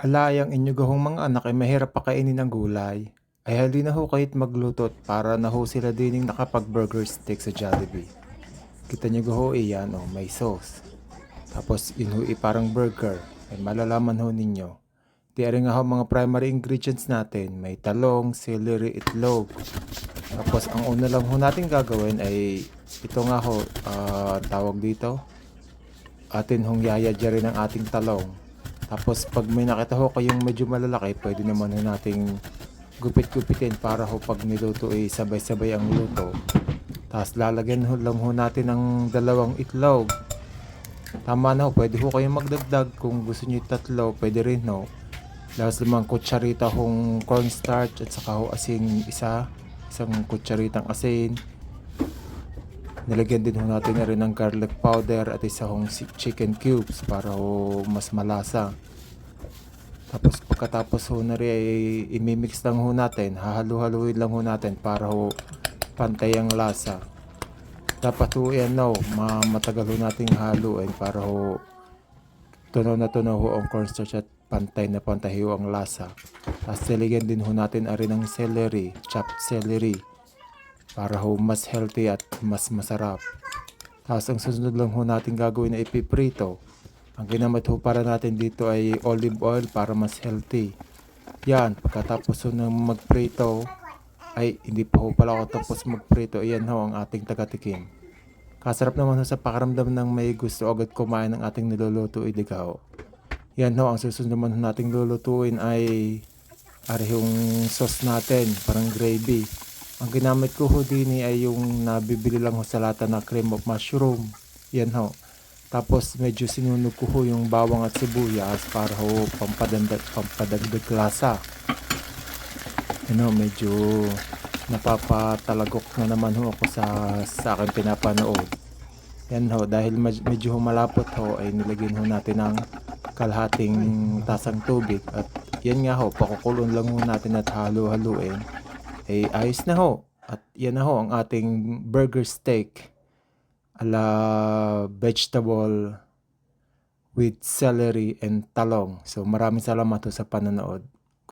Alay ang inyo gahong mga anak ay mahirap pakainin ng gulay, ay halina na ho kahit magluto't para na ho sila dining nakapag-burger steak sa Jollibee. Kita nyo ho iyan may sauce. Tapos yun ho parang burger, ay malalaman ho ninyo. Di rin nga ho mga primary ingredients natin, may talong, celery, itlog. Tapos ang una lang ho natin gagawin ay ito nga ho, tawag dito, atin hong yayadya rin ang ating talong. Tapos pag may nakita ho kayong medyo malalaki, pwede naman ho nating gupit-gupitin para ho pag niluto ay sabay-sabay ang luto. Tapos lalagyan ho lang ho natin ng dalawang itlog. Tama na ho, pwede ho kayong magdagdag kung gusto nyo tatlo, pwede rin ho. Tapos 5 kutsarita hong cornstarch at saka ho asin isang kutsaritang asin. Nilagyan din ho natin na rin ng garlic powder at isa hong chicken cubes para ho mas malasa. Tapos pagkatapos ho na rin ay imimix lang ho natin, hahalu-haluin lang ho natin para ho pantay ang lasa. Dapat ho yan matagal ho nating haluin para ho tunaw na tunaw ho ang cornstarch at pantay na pantay ho ang lasa. Tapos nilagyan din ho natin rin ng celery, chopped celery para ho mas healthy at mas masarap. Tapos ang susunod lang ho natin gagawin na ipiprito. Ang ginamit ho para natin dito ay olive oil para mas healthy. Yan, pagkatapos ho ng magprito, ay hindi pa ho pala ako tapos magprito. Ayan ho ang ating tagatikim. Kasarap naman ho sa pakaramdam ng may gusto agad kumain ng ating niluluto idigaw. Yan ho, ang susunod naman ho nating lulutuin ay yung sauce natin, parang gravy. Ang ginamit ko ho din ay yung nabibili lang ho sa lata na cream of mushroom. Yan ho. Tapos medyo sinunog ko ho yung bawang at sibuyas para ho pampadagdag lasa. Yan ho, medyo napapatalagok na naman ho ako sa aking pinapanood. Yan ho, dahil medyo malapot ho ay nilagyan ho natin ng kalahating tasang tubig at yan nga ho, pakukulon lang ho natin at halo-haluin ay ayos na ho. At yan na ho ang ating burger steak ala vegetable with celery and talong. So maraming salamat ho sa panonood.